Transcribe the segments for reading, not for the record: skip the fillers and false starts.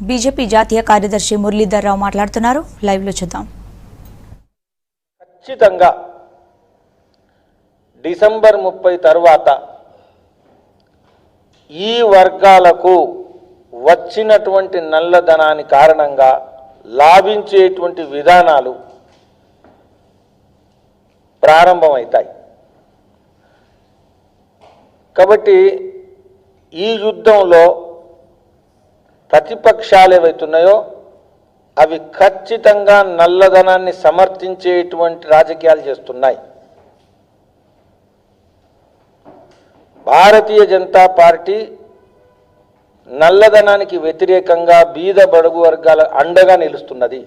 BJP జాతీయ కార్యదర్శి మురళీధర్ రావు మాట్లాడుతున్నారు. లైవ్ లో చూద్దాం. ఖచ్చితంగా డిసెంబర్ 30 తర్వాత ఈ వర్గాలకు వచ్చినటువంటి నల్లధనాన్ని కారణంగా లాభించేటువంటి విధానాలు ప్రారంభమవుతాయి. కాబట్టి ఈ యుద్ధంలో ప్రతిపక్షాలు ఏవైతున్నాయో అవి ఖచ్చితంగా నల్లధనాన్ని సమర్థించేటువంటి రాజకీయాలు చేస్తున్నాయి. భారతీయ జనతా పార్టీ నల్లధనానికి వ్యతిరేకంగా బీద బడుగు వర్గాల అండగా నిలుస్తున్నది.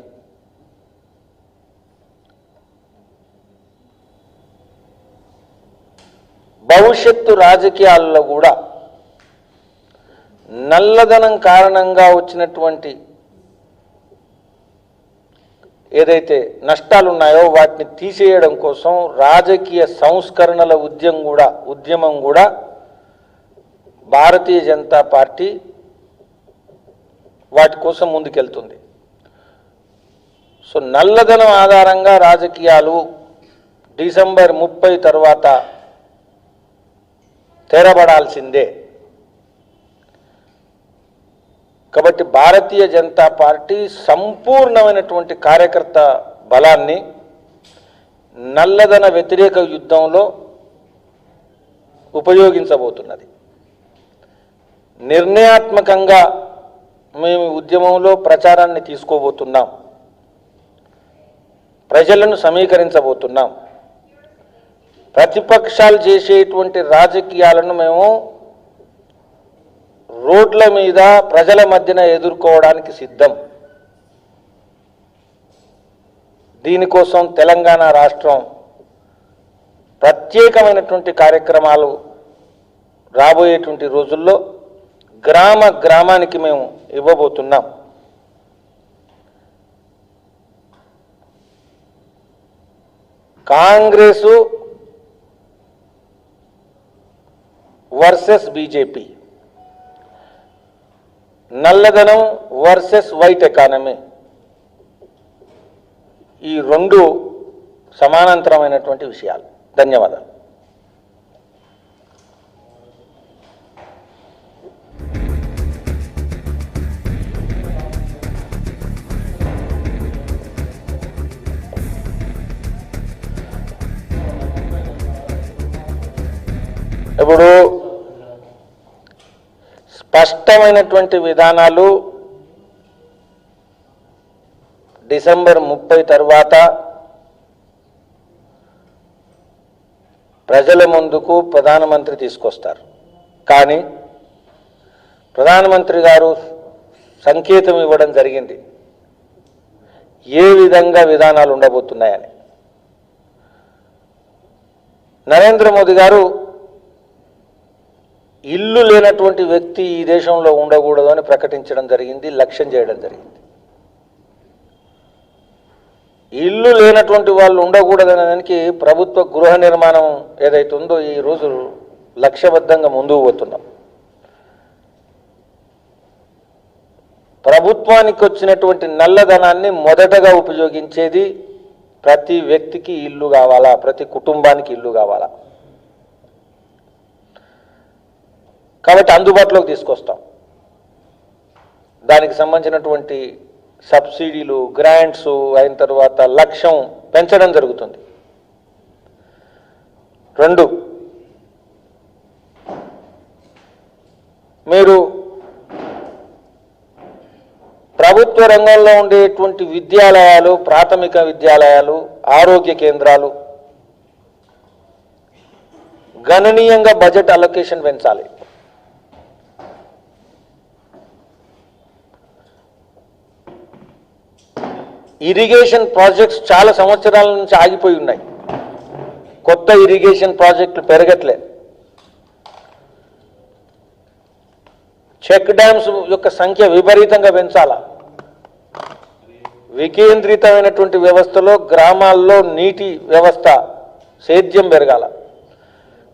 భవిష్యత్తు రాజకీయాల్లో కూడా నల్లధనం కారణంగా వచ్చినటువంటి ఏదైతే నష్టాలు ఉన్నాయో వాటిని తీసేయడం కోసం రాజకీయ సంస్కరణల ఉద్యమం కూడా భారతీయ జనతా పార్టీ వాటి కోసం ముందుకెళ్తుంది. సో నల్లధనం ఆధారంగా రాజకీయాలు డిసెంబర్ 30 తర్వాత తెరబడాల్సిందే. కాబట్టి భారతీయ జనతా పార్టీ సంపూర్ణమైనటువంటి కార్యకర్త బలాన్ని నల్లధన వ్యతిరేక యుద్ధంలో ఉపయోగించబోతున్నది. నిర్ణయాత్మకంగా మేము ఉద్యమంలో ప్రచారాన్ని తీసుకోబోతున్నాం, ప్రజలను సమీకరించబోతున్నాం. ప్రతిపక్షాలు చేసేటువంటి రాజకీయాలను మేము రోడ్ల మీద ప్రజల మధ్యన ఎదుర్కోవడానికి సిద్ధం. దీనికోసం తెలంగాణ రాష్ట్రం ప్రత్యేకమైనటువంటి కార్యక్రమాలు రాబోయేటువంటి రోజుల్లో గ్రామానికి మేము ఇవ్వబోతున్నాం. కాంగ్రెసు వర్సెస్ బీజేపీ, నల్లధనం వర్సెస్ వైట్ ఎకానమీ, ఈ రెండు సమానాంతరమైనటువంటి విషయాలు. ధన్యవాదాలు. ఇప్పుడు స్పష్టమైనటువంటి విధానాలు డిసెంబర్ 30 తర్వాత ప్రజల ముందుకు ప్రధానమంత్రి తీసుకొస్తారు. కానీ ప్రధానమంత్రి గారు సంకేతం ఇవ్వడం జరిగింది ఏ విధంగా విధానాలు ఉండబోతున్నాయని. నరేంద్ర మోదీ గారు ఇల్లు లేనటువంటి వ్యక్తి ఈ దేశంలో ఉండకూడదు అని ప్రకటించడం జరిగింది, లక్ష్యం చేయడం జరిగింది. ఇల్లు లేనటువంటి వాళ్ళు ఉండకూడదనే దానికి ప్రభుత్వ గృహ నిర్మాణం ఏదైతే ఉందో ఈరోజు లక్ష్యబద్ధంగా ముందుకు పోతున్నాం. ప్రభుత్వానికి వచ్చినటువంటి నల్లధనాన్ని మొదటగా ఉపయోగించేది ప్రతి వ్యక్తికి ఇల్లు కావాలా, ప్రతి కుటుంబానికి ఇల్లు కావాలా. కాబట్టి అందుబాటులోకి తీసుకొస్తాం. దానికి సంబంధించినటువంటి సబ్సిడీలు, గ్రాంట్స్ అయిన తర్వాత లక్ష్యం పెంచడం జరుగుతుంది. 2, మీరు ప్రభుత్వ రంగంలో ఉండేటువంటి విద్యాలయాలు, ప్రాథమిక విద్యాలయాలు, ఆరోగ్య కేంద్రాలు గణనీయంగా బడ్జెట్ అలొకేషన్ పెంచాలి. ఇరిగేషన్ ప్రాజెక్ట్స్ చాలా సంవత్సరాల నుంచి ఆగిపోయి ఉన్నాయి. కొత్త ఇరిగేషన్ ప్రాజెక్టులు పెరగట్లే. చెక్ డ్యామ్స్ యొక్క సంఖ్య విపరీతంగా పెంచాలా. వికేంద్రితమైనటువంటి వ్యవస్థలో గ్రామాల్లో నీటి వ్యవస్థ సేద్యం పెరగాల.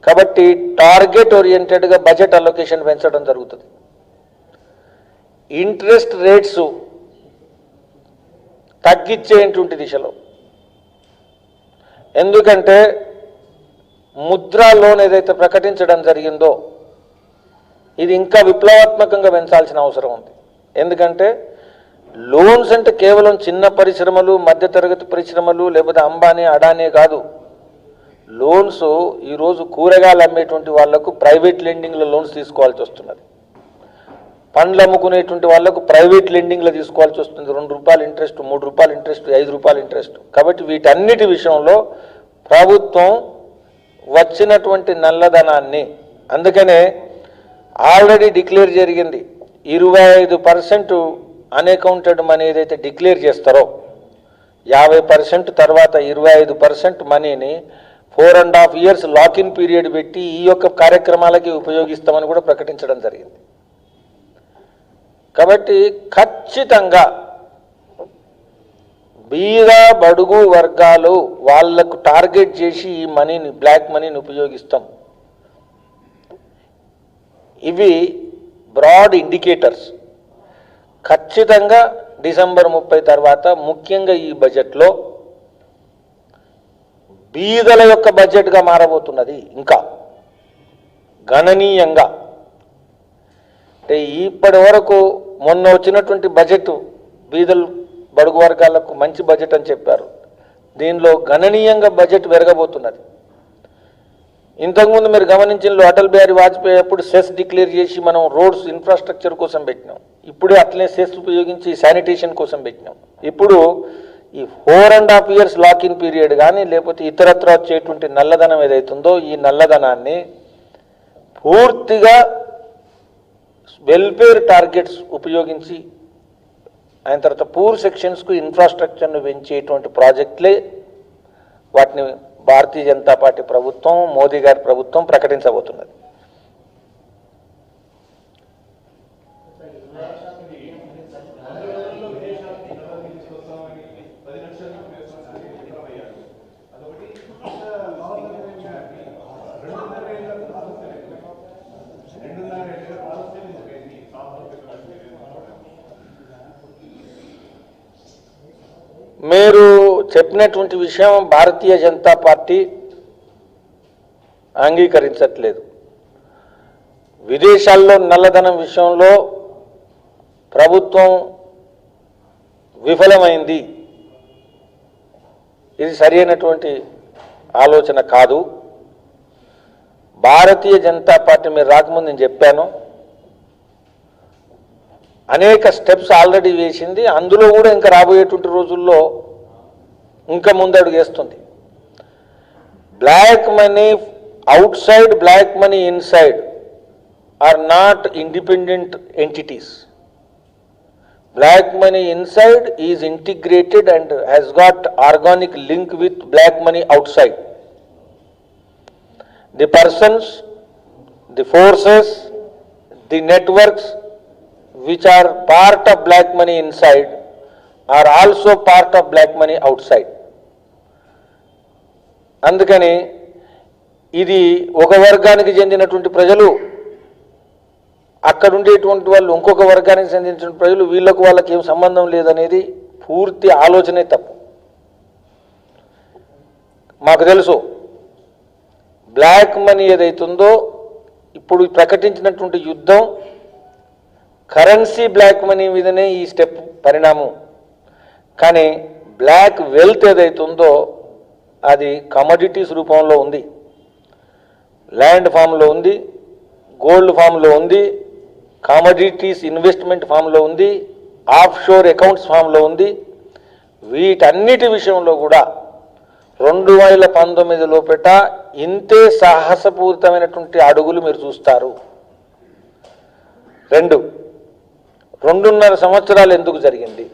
కాబట్టి టార్గెట్ ఓరియంటెడ్గా బడ్జెట్ అలొకేషన్ పెంచడం జరుగుతుంది. ఇంట్రెస్ట్ రేట్స్ తగ్గించేటువంటి దిశలో, ఎందుకంటే ముద్రా లోన్ ఏదైతే ప్రకటించడం జరిగిందో ఇది ఇంకా విప్లవాత్మకంగా పెంచాల్సిన అవసరం ఉంది. ఎందుకంటే లోన్స్ అంటే కేవలం చిన్న పరిశ్రమలు, మధ్యతరగతి పరిశ్రమలు, లేకపోతే అంబానీ అడానీ కాదు. లోన్స్ ఈరోజు కూరగాయలు అమ్మేటువంటి వాళ్లకు ప్రైవేట్ లెండింగ్లో లోన్స్ తీసుకోవాల్సి వస్తున్నది. పండ్లు అమ్ముకునేటువంటి వాళ్లకు ప్రైవేట్ లెండింగ్లో తీసుకోవాల్సి వస్తుంది. 2 రూపాయలు ఇంట్రెస్ట్, 3 రూపాయలు ఇంట్రెస్ట్, 5 రూపాయలు ఇంట్రెస్ట్. కాబట్టి వీటన్నిటి విషయంలో ప్రభుత్వం వచ్చినటువంటి నల్లధనాన్ని, అందుకనే ఆల్రెడీ డిక్లేర్ జరిగింది 25% అన్అకౌంటెడ్ మనీ ఏదైతే డిక్లేర్ చేస్తారో 50% తర్వాత 25% మనీని 4.5 years లాకిన్ పీరియడ్ పెట్టి ఈ యొక్క కార్యక్రమాలకి ఉపయోగిస్తామని కూడా ప్రకటించడం జరిగింది. కాబట్టి ఖచ్చితంగా బీద బడుగు వర్గాలు వాళ్లకు టార్గెట్ చేసి ఈ మనీని, బ్లాక్ మనీని ఉపయోగిస్తాం. ఇవి బ్రాడ్ ఇండికేటర్స్. ఖచ్చితంగా డిసెంబర్ 30 తర్వాత ముఖ్యంగా ఈ బడ్జెట్లో బీదల యొక్క బడ్జెట్గా మారబోతున్నది. ఇంకా గణనీయంగా అంటే ఇప్పటి వరకు మొన్న వచ్చినటువంటి బడ్జెట్ బీదలు బడుగు వర్గాలకు మంచి బడ్జెట్ అని చెప్పారు. దీనిలో గణనీయంగా బడ్జెట్ పెరగబోతున్నది. ఇంతకుముందు మీరు గమనించిన అటల్ బిహారీ వాజ్పేయి అప్పుడు సెస్ డిక్లేర్ చేసి మనం రోడ్స్ ఇన్ఫ్రాస్ట్రక్చర్ కోసం పెట్టినాం. ఇప్పుడు అట్లనే సెస్ ఉపయోగించి శానిటేషన్ కోసం పెట్టినాం. ఇప్పుడు ఈ 4.5 years లాకిన్ పీరియడ్ కానీ లేకపోతే ఇతరత్ర వచ్చేటువంటి నల్లధనం ఏదైతుందో ఈ నల్లధనాన్ని పూర్తిగా వెల్ఫేర్ టార్గెట్స్ ఉపయోగించి ఆయన తర్వాత పూర్ సెక్షన్స్కు ఇన్ఫ్రాస్ట్రక్చర్ను పెంచేటువంటి ప్రాజెక్టులే వాటిని భారతీయ జనతా పార్టీ ప్రభుత్వం, మోదీ గారి ప్రభుత్వం ప్రకటించబోతున్నది. మీరు చెప్పినటువంటి విషయం భారతీయ జనతా పార్టీ అంగీకరించట్లేదు. విదేశాల్లో నల్లధనం విషయంలో ప్రభుత్వం విఫలమైంది. ఇది సరైనటువంటి ఆలోచన కాదు. భారతీయ జనతా పార్టీ మీరు రాకముందు నేను చెప్పాను, అనేక స్టెప్స్ ఆల్రెడీ వేసింది. అందులో కూడా ఇంకా రాబోయేటువంటి రోజుల్లో ఇంకా ముందడుగు వేస్తుంది. Black money outside, black money inside are not independent entities. Black money inside is integrated and has got organic link with black money outside. The persons, the forces, the networks which are part of black money inside are also part of black money outside. అందుకని ఇది ఒక వర్గానికి చెందినటువంటి ప్రజలు, అక్కడ ఉండేటువంటి వాళ్ళు ఇంకొక వర్గానికి చెందిన ప్రజలు, వీళ్ళకు వాళ్ళకి ఏం సంబంధం లేదనేది పూర్తి ఆలోచనే తప్పు. మాకు తెలుసు బ్లాక్ మనీ ఏదైతుందో ఇప్పుడు ప్రకటించినటువంటి యుద్ధం కరెన్సీ బ్లాక్ మనీ మీదనే ఈ స్టెప్ పరిణామం. కానీ బ్లాక్ వెల్త్ ఏదైతుందో అది కమోడిటీస్ రూపంలో ఉంది, ల్యాండ్ ఫామ్లో ఉంది, గోల్డ్ ఫామ్లో ఉంది, కమోడిటీస్ ఇన్వెస్ట్మెంట్ ఫామ్లో ఉంది, ఆఫ్ షోర్ అకౌంట్స్ ఫామ్లో ఉంది. వీటన్నిటి విషయంలో కూడా 2019 లోపట ఇంతే సాహసపూరితమైనటువంటి అడుగులు మీరు చూస్తారు. 2.5 సంవత్సరాలు ఎందుకు జరిగింది?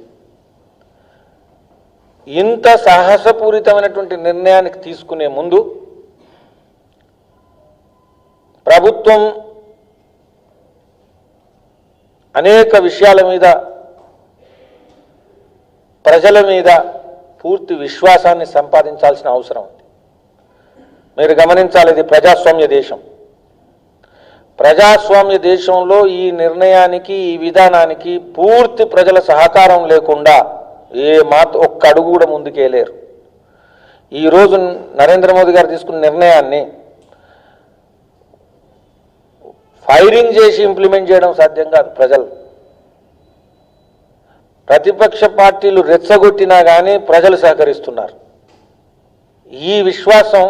ఇంత సాహసపూరితమైనటువంటి నిర్ణయానికి తీసుకునే ముందు ప్రభుత్వం అనేక విషయాల మీద, ప్రజల మీద పూర్తి విశ్వాసాన్ని సంపాదించాల్సిన అవసరం ఉంది. మీరు గమనించాలి, ఇది ప్రజాస్వామ్య దేశం. ప్రజాస్వామ్య దేశంలో ఈ నిర్ణయానికి ఈ విధానానికి పూర్తి ప్రజల సహకారం లేకుండా ఒక్క అడుగు కూడా ముందుకేలేరు. ఈరోజు నరేంద్ర మోదీ గారు తీసుకున్న నిర్ణయాన్ని ఫైరింగ్ చేసి ఇంప్లిమెంట్ చేయడం సాధ్యం కాదు. ప్రజలు ప్రతిపక్ష పార్టీలు రెచ్చగొట్టినా కానీ ప్రజలు సహకరిస్తున్నారు. ఈ విశ్వాసం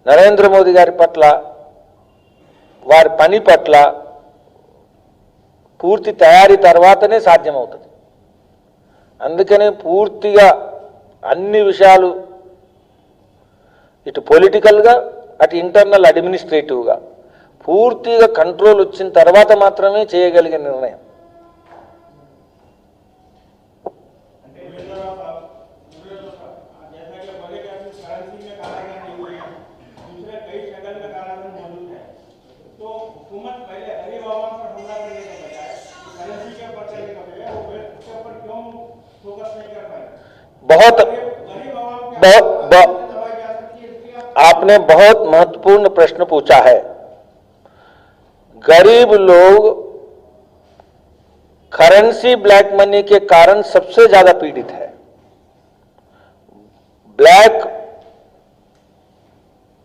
నరేంద్ర మోదీ గారి పట్ల, వారి పని పట్ల పూర్తి తయారీ తర్వాతనే సాధ్యమవుతుంది. అందుకనే పూర్తిగా అన్ని విషయాలు ఇటు పొలిటికల్గా అటు ఇంటర్నల్ అడ్మినిస్ట్రేటివ్గా పూర్తిగా కంట్రోల్ వచ్చిన తర్వాత మాత్రమే చేయగలిగే నిర్ణయం. आपने बहुत महत्वपूर्ण प्रश्न पूछा है। गरीब लोग करेंसी ब्लैक मनी के कारण सबसे ज्यादा पीड़ित है। Black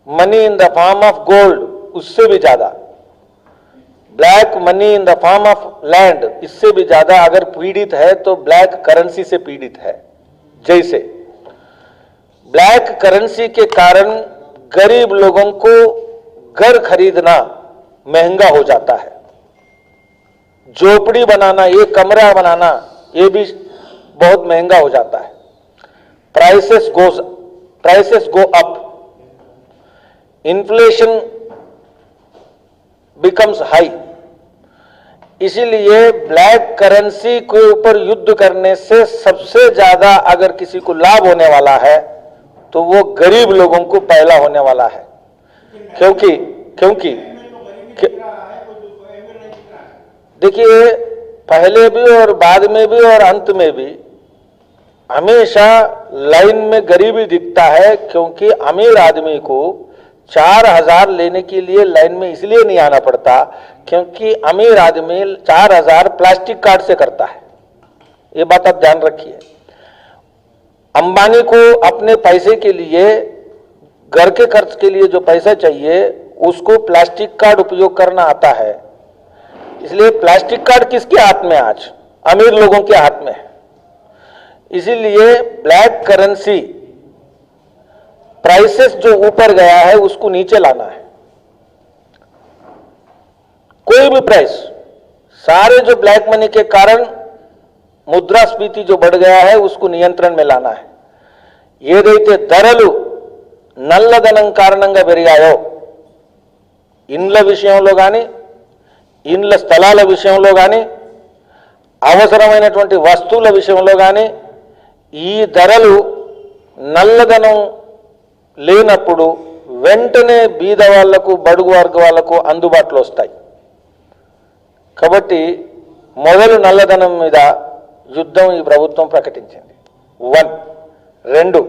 money in the form of gold उससे भी ज्यादा, black money in the form of land इससे भी ज्यादा अगर पीड़ित है तो ब्लैक करेंसी से पीड़ित है। जैसे ब्लैक करेंसी के कारण गरीब लोगों को घर खरीदना महंगा हो जाता है, झोपड़ी बनाना, ये कमरा बनाना ये भी बहुत महंगा हो जाता है। Prices go up, inflation becomes high. इसीलिए ब्लैक करेंसी के ऊपर युद्ध करने से सबसे ज्यादा अगर किसी को लाभ होने वाला है तो वो गरीब लोगों को पहला होने वाला है। क्योंकि देखिए, पहले भी और बाद में भी और अंत में भी हमेशा लाइन में गरीबी दिखता है, क्योंकि अमीर आदमी को 4000 लेने के लिए लाइन में इसलिए नहीं आना पड़ता क्योंकि अमीर आदमी 4000 प्लास्टिक कार्ड से करता है। ये बात आप ध्यान रखिए। अंबानी को अपने पैसे के लिए, घर के खर्च के लिए जो पैसा चाहिए उसको प्लास्टिक कार्ड उपयोग करना आता है। इसलिए प्लास्टिक कार्ड किसके हाथ में? आज अमीर लोगों के हाथ में है। इसीलिए ब्लैक करेंसी प्राइसेस जो ऊपर गया है उसको नीचे लाना है। कोई भी प्राइस, सारे जो ब्लैक मनी के कारण मुद्रास्फीति जो बढ़ गया है उसको नियंत्रण में लाना है। ఏదైతే ధరలు నల్లధనం కారణంగా పెరిగాయో ఇండ్ల విషయంలో కానీ, ఇండ్ల స్థలాల విషయంలో కానీ, అవసరమైనటువంటి వస్తువుల విషయంలో కానీ ఈ ధరలు నల్లధనం లేనప్పుడు వెంటనే బీద వాళ్లకు, బడుగు వర్గ వాళ్లకు అందుబాటులో వస్తాయి. కాబట్టి మొదలు నల్లధనం మీద యుద్ధం ఈ ప్రభుత్వం ప్రకటించింది. 1. 2,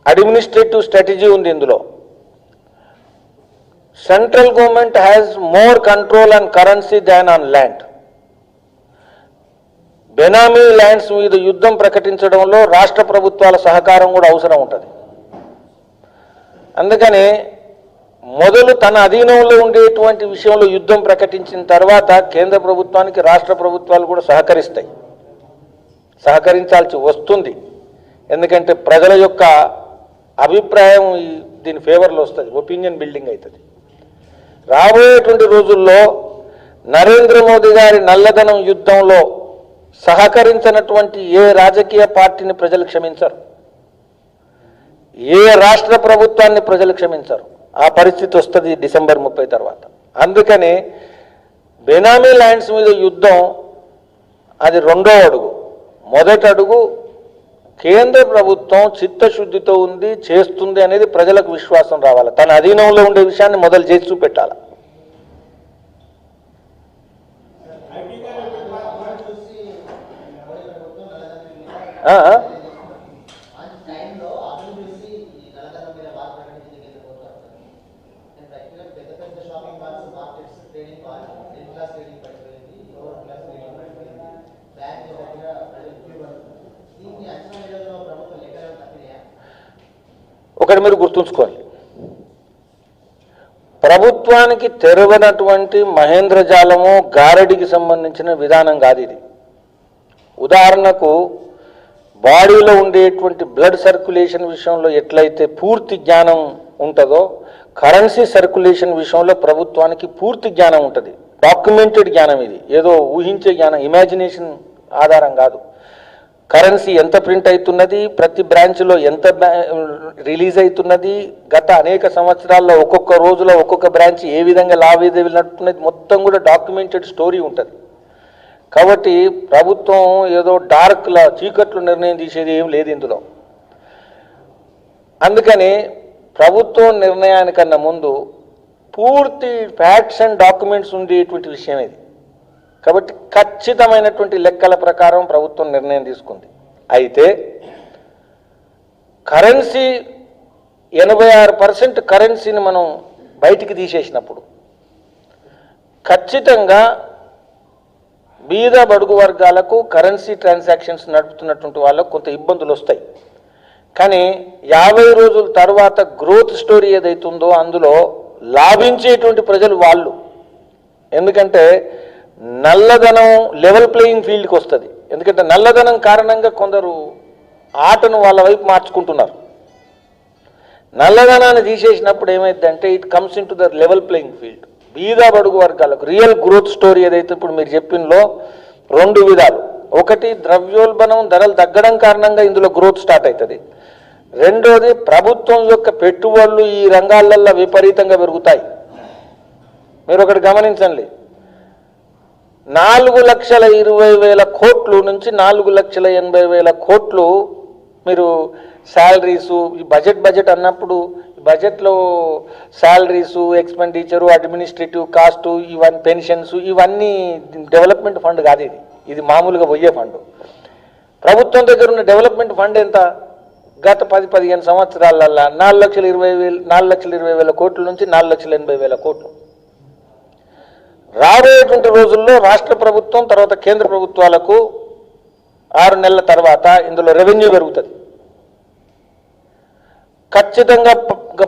అడ్మినిస్ట్రేటివ్ స్ట్రాటజీ ఉంది ఇందులో. Central government has more control on currency than on land. Benami lands మీద యుద్ధం ప్రకటించడంలో రాష్ట్ర ప్రభుత్వాల సహకారం కూడా అవసరం ఉంటుంది. అందుకని మొదలు తన అధీనంలో ఉండేటువంటి విషయంలో యుద్ధం ప్రకటించిన తర్వాత కేంద్ర ప్రభుత్వానికి రాష్ట్ర ప్రభుత్వాలు కూడా సహకరిస్తాయి, సహకరించాల్సి వస్తుంది. ఎందుకంటే ప్రజల యొక్క అభిప్రాయం దీని ఫేవర్లో వస్తుంది, ఒపీనియన్ బిల్డింగ్ అవుతుంది. రాబోయేటువంటి రోజుల్లో నరేంద్ర మోదీ గారి నల్లధనం యుద్ధంలో సహకరించినటువంటి ఏ రాజకీయ పార్టీని ప్రజలు క్షమించరు, ఏ రాష్ట్ర ప్రభుత్వాన్ని ప్రజలు క్షమించరు. ఆ పరిస్థితి వస్తుంది డిసెంబర్ 30 తర్వాత. అందుకని బెనామీ ల్యాండ్స్ మీద యుద్ధం అది రెండో అడుగు. మొదటి అడుగు కేంద్ర ప్రభుత్వం చిత్తశుద్ధితో ఉంది, చేస్తుంది అనేది ప్రజలకు విశ్వాసం రావాలి. తన అధీనంలో ఉండే విషయాన్ని మొదలు చేసి చూపెట్టాలి. ఒకటి మీరు గుర్తుంచుకోండి, ప్రభుత్వానికి తెరవనటువంటి మహేంద్రజాలము గారడికి సంబంధించిన విధానం కాదు ఇది. ఉదాహరణకు బాడీలో ఉండేటువంటి బ్లడ్ సర్క్యులేషన్ విషయంలో ఎట్లయితే పూర్తి జ్ఞానం ఉంటుందో కరెన్సీ సర్క్యులేషన్ విషయంలో ప్రభుత్వానికి పూర్తి జ్ఞానం ఉంటుంది. డాక్యుమెంటెడ్ జ్ఞానం ఇది, ఏదో ఊహించే జ్ఞానం, ఇమాజినేషన్ ఆధారం కాదు. కరెన్సీ ఎంత ప్రింట్ అవుతున్నది, ప్రతి బ్రాంచ్లో ఎంత రిలీజ్ అవుతున్నది, గత అనేక సంవత్సరాల్లో ఒక్కొక్క రోజులో ఒక్కొక్క బ్రాంచ్ ఏ విధంగా లావాదేవీలు నడుపుతున్నది, మొత్తం కూడా డాక్యుమెంటెడ్ స్టోరీ ఉంటుంది. కాబట్టి ప్రభుత్వం ఏదో డార్క్లా చీకట్లు నిర్ణయం తీసేది ఏం లేదు ఇందులో. అందుకని ప్రభుత్వం నిర్ణయానికన్నా ముందు పూర్తి ఫ్యాక్ట్స్ అండ్ డాక్యుమెంట్స్ ఉండేటువంటి విషయం ఇది. కాబట్టి ఖచ్చితమైనటువంటి లెక్కల ప్రకారం ప్రభుత్వం నిర్ణయం తీసుకుంది. అయితే కరెన్సీ 86% కరెన్సీని మనం బయటికి తీసేసినప్పుడు ఖచ్చితంగా బీద బడుగు వర్గాలకు కరెన్సీ ట్రాన్సాక్షన్స్ నడుపుతున్నటువంటి వాళ్ళకు కొంత ఇబ్బందులు వస్తాయి. కానీ 50 రోజుల తర్వాత గ్రోత్ స్టోరీ ఏదైతుందో అందులో లాభించేటువంటి ప్రజలు వాళ్ళు. ఎందుకంటే నల్లధనం లెవెల్ ప్లేయింగ్ ఫీల్డ్కి వస్తుంది. ఎందుకంటే నల్లధనం కారణంగా కొందరు ఆటను వాళ్ళ వైపు మార్చుకుంటున్నారు. నల్లధనాన్ని తీసేసినప్పుడు ఏమైందంటే it comes in to the level playing field. బీద బడుగు వర్గాలకు రియల్ గ్రోత్ స్టోరీ ఏదైతే ఇప్పుడు మీరు చెప్పినలో 2 విధాలు. ఒకటి ద్రవ్యోల్బణం ధరలు తగ్గడం కారణంగా ఇందులో గ్రోత్ స్టార్ట్ అవుతుంది. రెండోది ప్రభుత్వం యొక్క పెట్టుబడులు ఈ రంగాలలో విపరీతంగా పెరుగుతాయి. మీరు ఒకటి గమనించండి, 4,20,000 కోట్లు నుంచి 4,80,000 కోట్లు మీరు శాలరీసు, ఈ బడ్జెట్ అన్నప్పుడు బడ్జెట్లో శాలరీసు, ఎక్స్పెండిచరు, అడ్మినిస్ట్రేటివ్ కాస్టు, ఇవన్నీ పెన్షన్స్, ఇవన్నీ డెవలప్మెంట్ ఫండ్ కాదు. ఇది మామూలుగా పోయే ఫండ్. ప్రభుత్వం దగ్గర ఉన్న డెవలప్మెంట్ ఫండ్ ఎంత? గత 10-15 సంవత్సరాలల్లో 4,20,000 కోట్ల నుంచి 4,80,000 కోట్లు. రాబోయేటువంటి రోజుల్లో రాష్ట్ర ప్రభుత్వం తర్వాత కేంద్ర ప్రభుత్వాలకు 6 నెలల తర్వాత ఇందులో రెవెన్యూ పెరుగుతుంది. ఖచ్చితంగా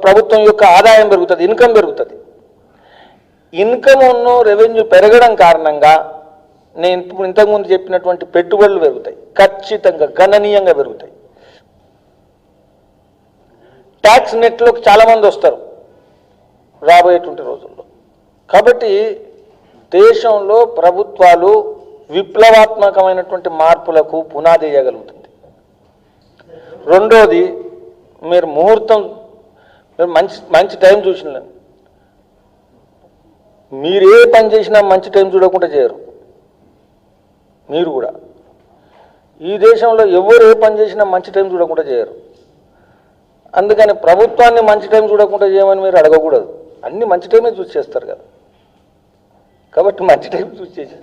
ప్రభుత్వం యొక్క ఆదాయం పెరుగుతుంది, ఇన్కమ్ పెరుగుతుంది. ఇన్కమ్ రెవెన్యూ పెరగడం కారణంగా నేను ఇంతకుముందు చెప్పినటువంటి పెట్టుబడులు పెరుగుతాయి, ఖచ్చితంగా గణనీయంగా పెరుగుతాయి. ట్యాక్స్ నెట్లోకి చాలామంది వస్తారు రాబోయేటువంటి రోజుల్లో. కాబట్టి దేశంలో ప్రభుత్వాలు విప్లవాత్మకమైనటువంటి మార్పులకు పునాది వేయగలుగుతుంది. రెండోది, మీరు ముహూర్తం, మీరు మంచి టైం చూసిన, మీరు ఏ పని చేసినా మంచి టైం చూడకుండా చేయరు. మీరు కూడా ఈ దేశంలో ఎవరు ఏ పని చేసినా మంచి టైం చూడకుండా చేయరు. అందుకని ప్రభుత్వాన్ని మంచి టైం చూడకుండా చేయమని మీరు అడగకూడదు. అన్ని మంచి టైమే చూసి చేస్తారు కదా. కాబట్టి మంచి టైం చూసి చేసి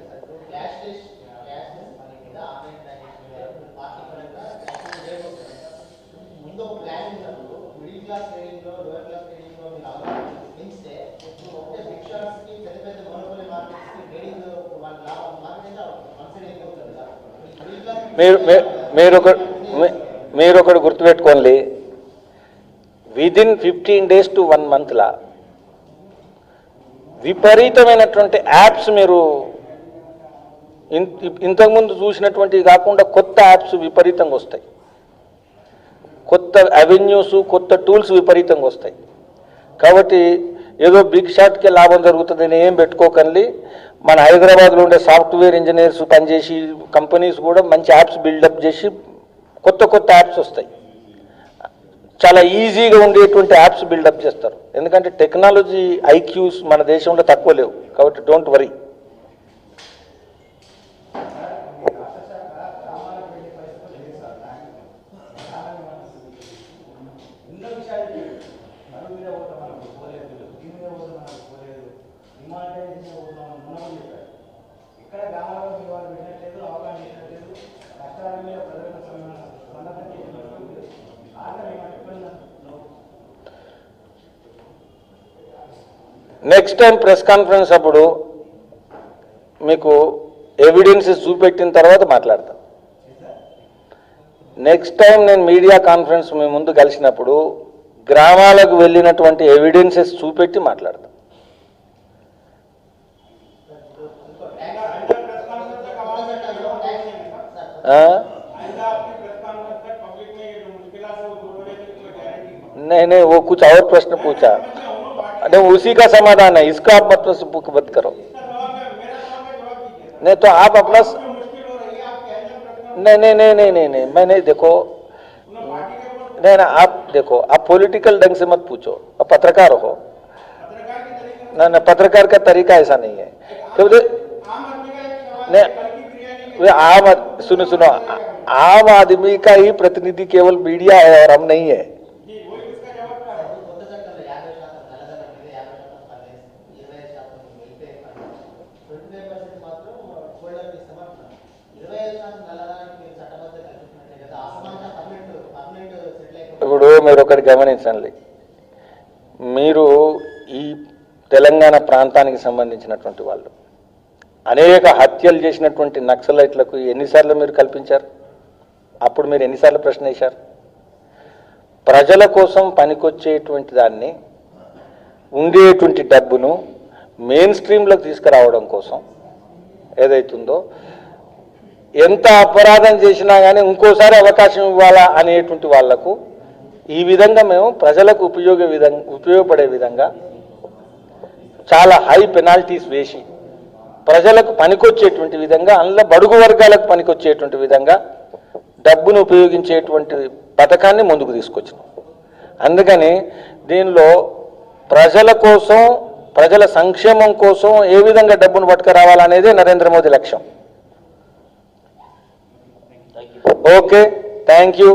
మీరు ఒకటి గుర్తుపెట్టుకోండి, విదిన్ 15 days to 1 month విపరీతమైనటువంటి యాప్స్ మీరు ఇంతకుముందు చూసినటువంటివి కాకుండా కొత్త యాప్స్ విపరీతంగా వస్తాయి. కొత్త అవెన్యూస్, కొత్త టూల్స్ విపరీతంగా వస్తాయి. కాబట్టి ఏదో బిగ్ షాట్కే లాభం జరుగుతుందని ఏం పెట్టుకోకండి. మన హైదరాబాద్లో ఉండే సాఫ్ట్వేర్ ఇంజనీర్స్ పనిచేసి కంపెనీస్ కూడా మంచి యాప్స్ బిల్డప్ చేసి కొత్త యాప్స్ వస్తాయి. చాలా ఈజీగా ఉండేటువంటి యాప్స్ బిల్డప్ చేస్తారు. ఎందుకంటే టెక్నాలజీ ఐక్యూస్ మన దేశంలో తక్కువ లేవు. కాబట్టి don't worry. Next time press conference అప్పుడు మీకు ఎవిడెన్సెస్ చూపెట్టిన తర్వాత మాట్లాడతాను. నెక్స్ట్ టైం నేను మీడియా కాన్ఫరెన్స్ మీ ముందు కలిసినప్పుడు గ్రామాలకు వెళ్ళినటువంటి ఎవిడెన్సెస్ చూపెట్టి మాట్లాడతాం. नहीं वो कुछ और प्रश्न पूछा, नहीं उसी का समाधान है, इसका आप मत करो. नहीं तो आप अपना नहीं मैं नहीं, देखो नहीं ना, आप देखो, आप पॉलिटिकल ढंग से मत पूछो, आप पत्रकार हो ना, पत्रकार का तरीका ऐसा नहीं है. क्योंकि नहीं आम सुनो आम आदमी का ही प्रतिनिधि केवल मीडिया है और हम नहीं है. ఇప్పుడు మీరు ఒకటి గమనించండి, మీరు ఈ తెలంగాణ ప్రాంతానికి సంబంధించినటువంటి వాళ్ళు అనేక హత్యలు చేసినటువంటి నక్సలైట్లకు ఎన్నిసార్లు మీరు కల్పించారు? అప్పుడు మీరు ఎన్నిసార్లు ప్రశ్న వేశారు? ప్రజల కోసం పనికొచ్చేటువంటి దాన్ని, ఉండేటువంటి డబ్బును మెయిన్ స్ట్రీమ్లోకి తీసుకురావడం కోసం ఏదైతుందో, ఎంత అపరాధం చేసినా కానీ ఇంకోసారి అవకాశం ఇవ్వాలా అనేటువంటి వాళ్లకు ఈ విధంగా మేము ప్రజలకు ఉపయోగపడే విధంగా చాలా హై పెనాల్టీస్ వేసి ప్రజలకు పనికొచ్చేటువంటి విధంగా, అందులో బడుగు వర్గాలకు పనికొచ్చేటువంటి విధంగా డబ్బును ఉపయోగించేటువంటి పథకాన్ని ముందుకు తీసుకొచ్చినాం. అందుకని దీనిలో ప్రజల కోసం, ప్రజల సంక్షేమం కోసం ఏ విధంగా డబ్బును పట్టుకురావాలనేదే నరేంద్ర మోదీ లక్ష్యం. Okay, thank you.